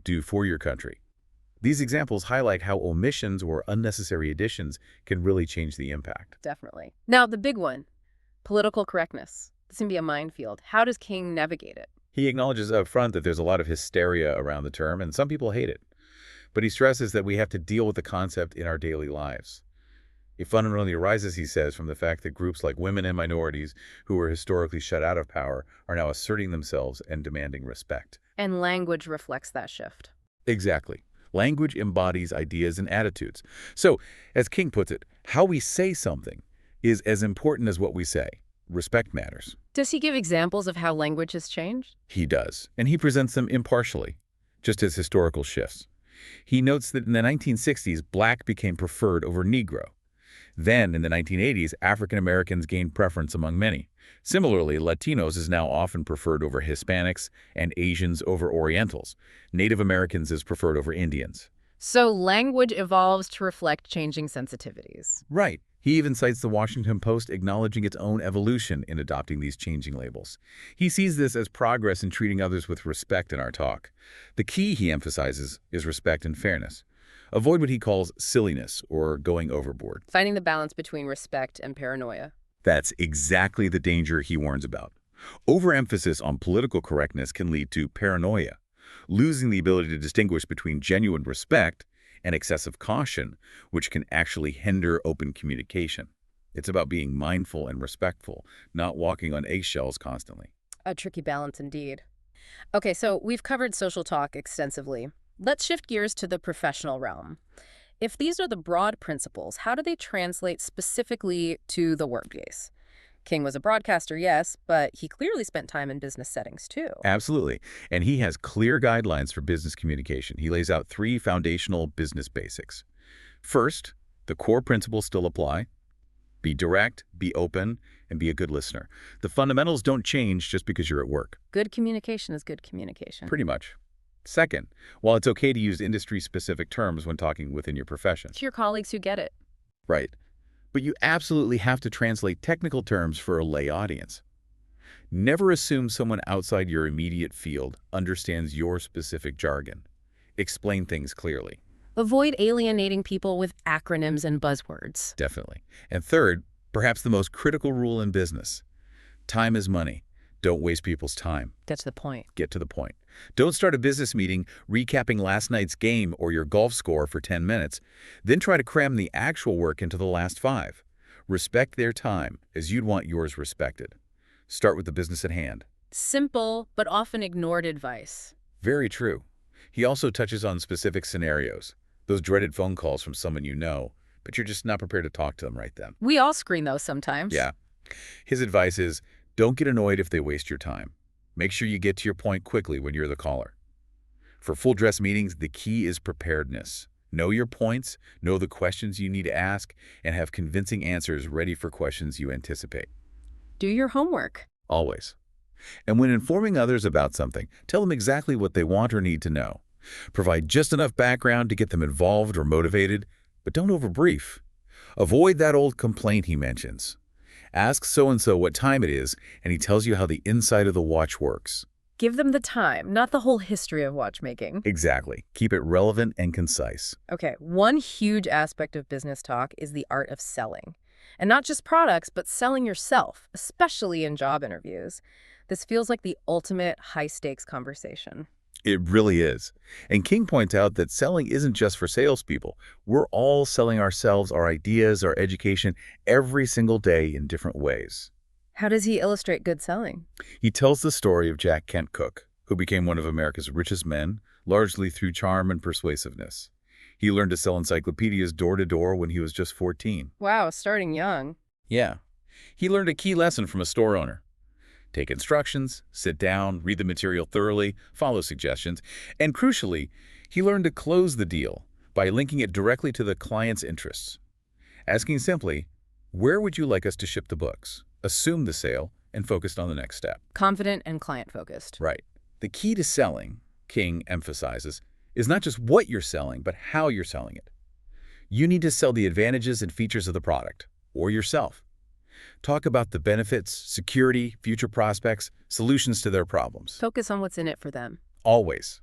do for your country. These examples highlight how omissions or unnecessary additions can really change the impact. Definitely. Now, the big one, political correctness. This can be a minefield. How does King navigate it? He acknowledges up front that there's a lot of hysteria around the term, and some people hate it. But he stresses that we have to deal with the concept in our daily lives. It fundamentally arises, he says, from the fact that groups like women and minorities who were historically shut out of power are now asserting themselves and demanding respect. And language reflects that shift. Exactly. Language embodies ideas and attitudes. So, as King puts it, how we say something is as important as what we say. Respect matters. Does he give examples of how language has changed? He does, and he presents them impartially, just as historical shifts. He notes that in the 1960s, black became preferred over Negro. Then, in the 1980s, African Americans gained preference among many. Similarly, Latinos is now often preferred over Hispanics and Asians over Orientals. Native Americans is preferred over Indians. So language evolves to reflect changing sensitivities. Right. He even cites the Washington Post acknowledging its own evolution in adopting these changing labels. He sees this as progress in treating others with respect in our talk. The key, he emphasizes, is respect and fairness. Avoid what he calls silliness or going overboard. Finding the balance between respect and paranoia. That's exactly the danger he warns about. Overemphasis on political correctness can lead to paranoia, losing the ability to distinguish between genuine respect and excessive caution, which can actually hinder open communication. It's about being mindful and respectful, not walking on eggshells constantly. A tricky balance indeed. Okay, so we've covered social talk extensively. Let's shift gears to the professional realm. If these are the broad principles, how do they translate specifically to the workplace? King was a broadcaster, yes, but he clearly spent time in business settings too. Absolutely. And he has clear guidelines for business communication. He lays out 3 foundational business basics. First, the core principles still apply. Be direct, be open, and be a good listener. The fundamentals don't change just because you're at work. Good communication is good communication. Pretty much. Second, while it's okay to use industry-specific terms when talking within your profession. To your colleagues who get it. Right. But you absolutely have to translate technical terms for a lay audience. Never assume someone outside your immediate field understands your specific jargon. Explain things clearly. Avoid alienating people with acronyms and buzzwords. Definitely. And third, perhaps the most critical rule in business. Time is money. Don't waste people's time. Get to the point. Get to the point. Don't start a business meeting recapping last night's game or your golf score for 10 minutes, then try to cram the actual work into the last 5. Respect their time as you'd want yours respected. Start with the business at hand. Simple, but often ignored advice. Very true. He also touches on specific scenarios, those dreaded phone calls from someone you know, but you're just not prepared to talk to them right then. We all screen those sometimes. Yeah. His advice is, don't get annoyed if they waste your time. Make sure you get to your point quickly when you're the caller. For full-dress meetings, the key is preparedness. Know your points, know the questions you need to ask, and have convincing answers ready for questions you anticipate. Do your homework. Always. And when informing others about something, tell them exactly what they want or need to know. Provide just enough background to get them involved or motivated, but don't overbrief. Avoid that old complaint he mentions. Ask so-and-so what time it is, and he tells you how the inside of the watch works. Give them the time, not the whole history of watchmaking. Exactly. Keep it relevant and concise. Okay, one huge aspect of business talk is the art of selling. And not just products, but selling yourself, especially in job interviews. This feels like the ultimate high-stakes conversation. It really is. And King points out that selling isn't just for salespeople. We're all selling ourselves, our ideas, our education, every single day in different ways. How does he illustrate good selling? He tells the story of Jack Kent Cooke, who became one of America's richest men, largely through charm and persuasiveness. He learned to sell encyclopedias door-to-door when he was just 14. Wow, starting young. Yeah. He learned a key lesson from a store owner. Take instructions, sit down, read the material thoroughly, follow suggestions, and crucially, he learned to close the deal by linking it directly to the client's interests. Asking simply, where would you like us to ship the books? Assume the sale and focused on the next step. Confident and client-focused. Right. The key to selling, King emphasizes, is not just what you're selling, but how you're selling it. You need to sell the advantages and features of the product, or yourself. Talk about the benefits, security, future prospects, solutions to their problems. Focus on what's in it for them. Always.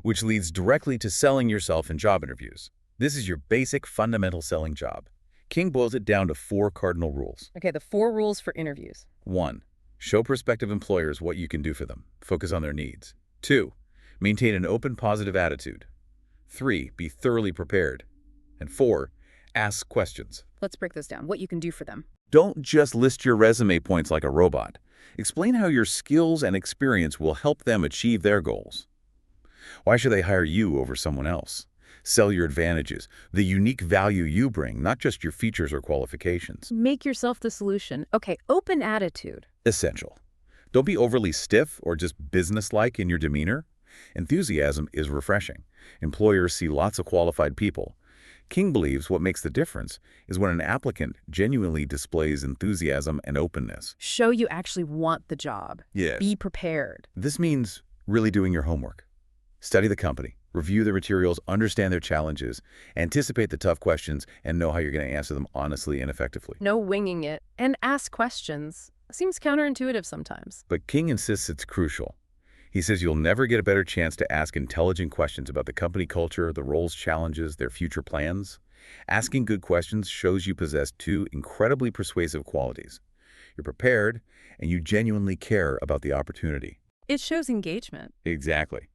Which leads directly to selling yourself in job interviews. This is your basic fundamental selling job. King boils it down to 4 cardinal rules. Okay, the 4 rules for interviews. 1. Show prospective employers what you can do for them. Focus on their needs. 2. Maintain an open, positive attitude. 3. Be thoroughly prepared. And 4. Ask questions. Let's break those down. What you can do for them. Don't just list your resume points like a robot. Explain how your skills and experience will help them achieve their goals. Why should they hire you over someone else? Sell your advantages, the unique value you bring, not just your features or qualifications. Make yourself the solution. Okay, open attitude. Essential. Don't be overly stiff or just businesslike in your demeanor. Enthusiasm is refreshing. Employers see lots of qualified people. King believes what makes the difference is when an applicant genuinely displays enthusiasm and openness. Show you actually want the job. Yes. Be prepared. This means really doing your homework. Study the company, review their materials, understand their challenges, anticipate the tough questions, and know how you're going to answer them honestly and effectively. No winging it. And ask questions. Seems counterintuitive sometimes. But King insists it's crucial. He says you'll never get a better chance to ask intelligent questions about the company culture, the role's challenges, their future plans. Asking good questions shows you possess two incredibly persuasive qualities. You're prepared, and you genuinely care about the opportunity. It shows engagement. Exactly.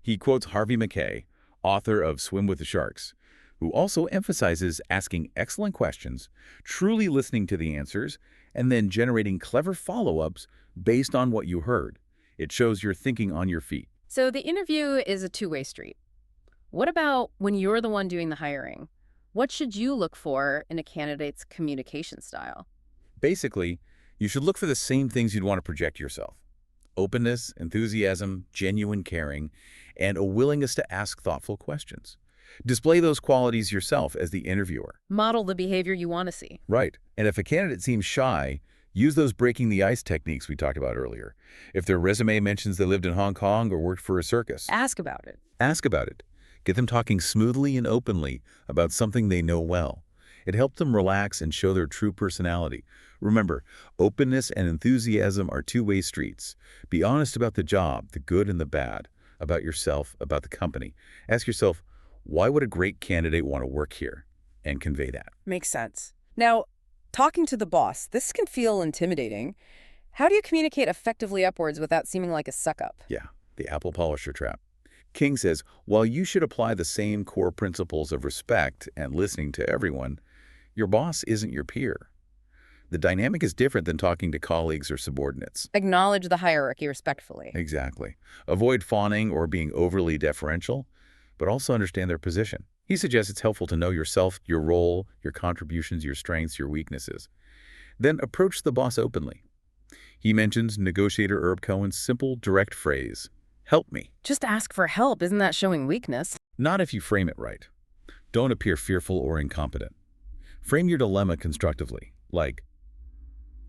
He quotes Harvey Mackay, author of Swim with the Sharks, who also emphasizes asking excellent questions, truly listening to the answers, and then generating clever follow-ups based on what you heard. It shows you're thinking on your feet. So the interview is a two-way street. What about when you're the one doing the hiring? What should you look for in a candidate's communication style? Basically, you should look for the same things you'd want to project yourself. Openness, enthusiasm, genuine caring, and a willingness to ask thoughtful questions. Display those qualities yourself as the interviewer. Model the behavior you want to see. Right. And if a candidate seems shy, use those breaking the ice techniques we talked about earlier. If their resume mentions they lived in Hong Kong or worked for a circus, Ask about it. ask about it. Get them talking smoothly and openly about something they know well. It helps them relax and show their true personality. Remember, openness and enthusiasm are two-way streets. Be honest about the job, the good and the bad, about yourself, about the company. Ask yourself, why would a great candidate want to work here? And convey that. Makes sense. Now, talking to the boss, this can feel intimidating. How do you communicate effectively upwards without seeming like a suck-up? Yeah, the apple polisher trap. King says, while you should apply the same core principles of respect and listening to everyone, your boss isn't your peer. The dynamic is different than talking to colleagues or subordinates. Acknowledge the hierarchy respectfully. Exactly. Avoid fawning or being overly deferential, but also understand their position. He suggests it's helpful to know yourself, your role, your contributions, your strengths, your weaknesses. Then approach the boss openly. He mentions negotiator Herb Cohen's simple, direct phrase, "Help me." Just ask for help. Isn't that showing weakness? Not if you frame it right. Don't appear fearful or incompetent. Frame your dilemma constructively, like,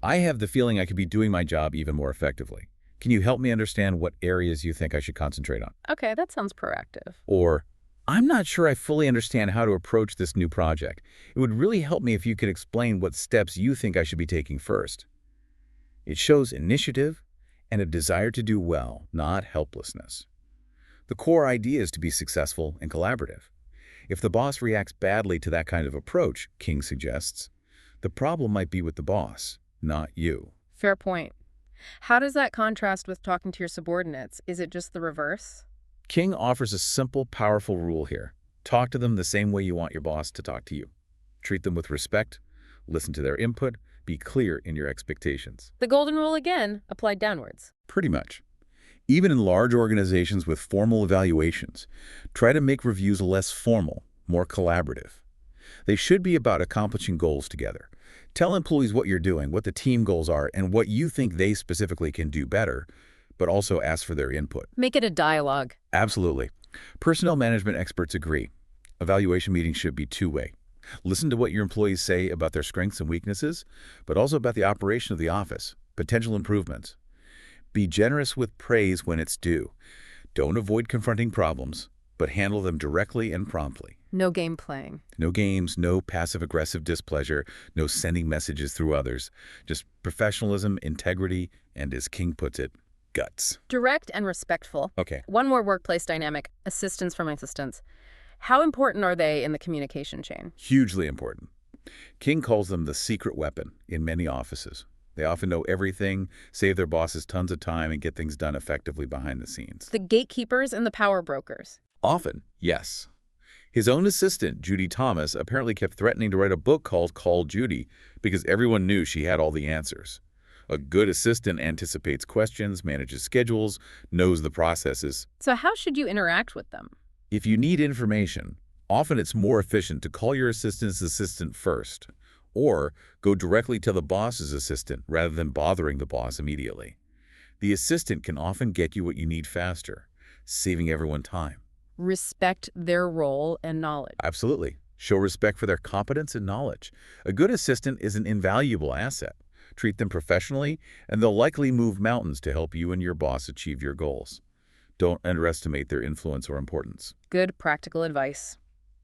I have the feeling I could be doing my job even more effectively. Can you help me understand what areas you think I should concentrate on? Okay, that sounds proactive. Or, I'm not sure I fully understand how to approach this new project. It would really help me if you could explain what steps you think I should be taking first. It shows initiative and a desire to do well, not helplessness. The core idea is to be successful and collaborative. If the boss reacts badly to that kind of approach, King suggests, the problem might be with the boss, not you. Fair point. How does that contrast with talking to your subordinates? Is it just the reverse? King offers a simple, powerful rule here. Talk to them the same way you want your boss to talk to you. Treat them with respect, listen to their input, be clear in your expectations. The golden rule again, applied downwards. Pretty much. Even in large organizations with formal evaluations, try to make reviews less formal, more collaborative. They should be about accomplishing goals together. Tell employees what you're doing, what the team goals are, and what you think they specifically can do better, but also ask for their input. Make it a dialogue. Absolutely. Personnel management experts agree. Evaluation meetings should be two-way. Listen to what your employees say about their strengths and weaknesses, but also about the operation of the office, potential improvements. Be generous with praise when it's due. Don't avoid confronting problems, but handle them directly and promptly. No game playing. No games, no passive-aggressive displeasure, no sending messages through others. Just professionalism, integrity, and as King puts it, guts. Direct and respectful. Okay. One more workplace dynamic, assistants from assistants. How important are they in the communication chain? Hugely important. King calls them the secret weapon in many offices. They often know everything, save their bosses tons of time, and get things done effectively behind the scenes. The gatekeepers and the power brokers. Often, yes. His own assistant, Judy Thomas, apparently kept threatening to write a book called Call Judy because everyone knew she had all the answers. A good assistant anticipates questions, manages schedules, knows the processes. So how should you interact with them? If you need information, Often it's more efficient to call your assistant's assistant first, or go directly to the boss's assistant rather than bothering the boss immediately. The assistant can often get you what you need faster, saving everyone time. Respect their role and knowledge. Absolutely. Show respect for their competence and knowledge. A good assistant is an invaluable asset. Treat them professionally, and they'll likely move mountains to help you and your boss achieve your goals. Don't underestimate their influence or importance. Good practical advice.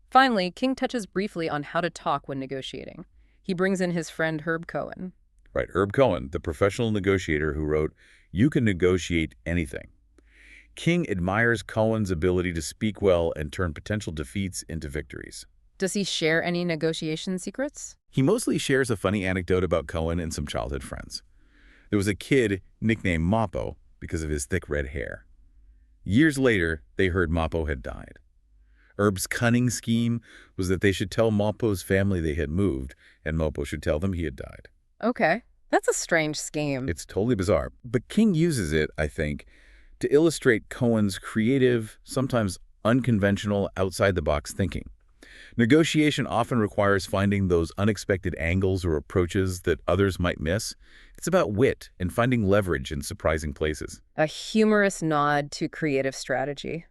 Finally, King touches briefly on how to talk when negotiating. He brings in his friend Herb Cohen. Right, Herb Cohen, the professional negotiator who wrote, "You can negotiate anything." King admires Cohen's ability to speak well and turn potential defeats into victories. Does he share any negotiation secrets? He mostly shares a funny anecdote about Cohen and some childhood friends. There was a kid nicknamed Moppo because of his thick red hair. Years later, they heard Moppo had died. Herb's cunning scheme was that they should tell Moppo's family they had moved, and Moppo should tell them he had died. Okay, that's a strange scheme. It's totally bizarre, but King uses it, I think, to illustrate Cohen's creative, sometimes unconventional, outside-the-box thinking. Negotiation often requires finding those unexpected angles or approaches that others might miss. It's about wit and finding leverage in surprising places. A humorous nod to creative strategy.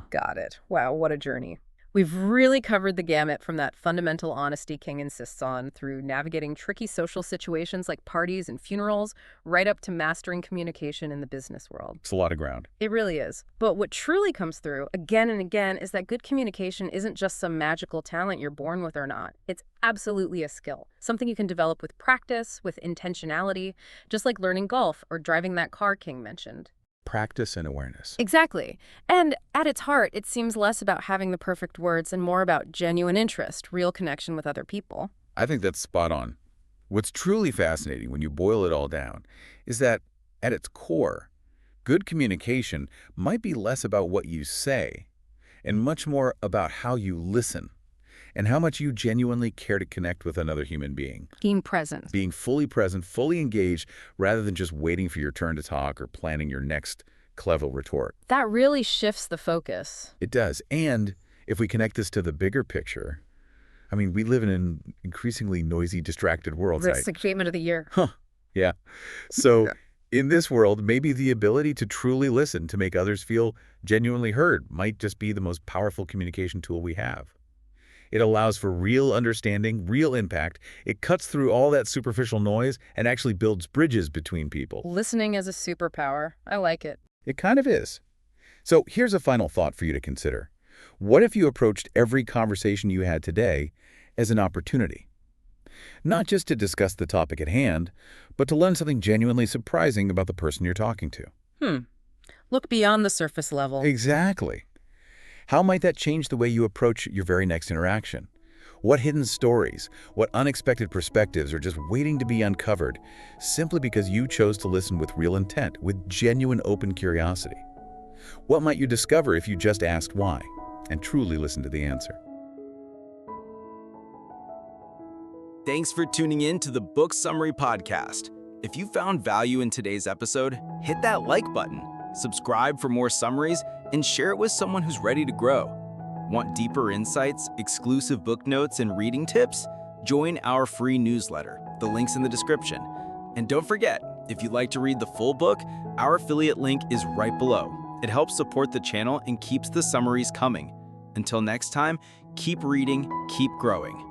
Got it. Wow, what a journey. We've really covered the gamut from that fundamental honesty King insists on through navigating tricky social situations like parties and funerals, right up to mastering communication in the business world. It's a lot of ground. It really is. But what truly comes through again and again is that good communication isn't just some magical talent you're born with or not. It's absolutely a skill, something you can develop with practice, with intentionality, just like learning golf or driving that car King mentioned. Practice and awareness. Exactly. And at its heart, it seems less about having the perfect words and more about genuine interest, real connection with other people. I think that's spot on. What's truly fascinating when you boil it all down is that, at its core, good communication might be less about what you say and much more about how you listen and how much you genuinely care to connect with another human being. Being present. Being fully present, fully engaged, rather than just waiting for your turn to talk or planning your next clever retort. That really shifts the focus. It does. And if we connect this to the bigger picture, I mean, we live in an increasingly noisy, distracted world, That's right? the statement of the year. Yeah. So in this world, maybe the ability to truly listen, to make others feel genuinely heard, might just be the most powerful communication tool we have. It allows for real understanding, real impact. It cuts through all that superficial noise and actually builds bridges between people. Listening as a superpower. I like it. It kind of is. So here's a final thought for you to consider. What if you approached every conversation you had today as an opportunity? Not just to discuss the topic at hand, but to learn something genuinely surprising about the person you're talking to. Look beyond the surface level. Exactly. How might that change the way you approach your very next interaction? What hidden stories, what unexpected perspectives are just waiting to be uncovered simply because you chose to listen with real intent, with genuine open curiosity? What might you discover if you just asked why and truly listened to the answer? Thanks for tuning in to the Book Summary Podcast. If you found value in today's episode, hit that like button, subscribe for more summaries, and share it with someone who's ready to grow. Want deeper insights, exclusive book notes, and reading tips? Join our free newsletter. The link's in the description. And don't forget, if you'd like to read the full book, our affiliate link is right below. It helps support the channel and keeps the summaries coming. Until next time, keep reading, keep growing.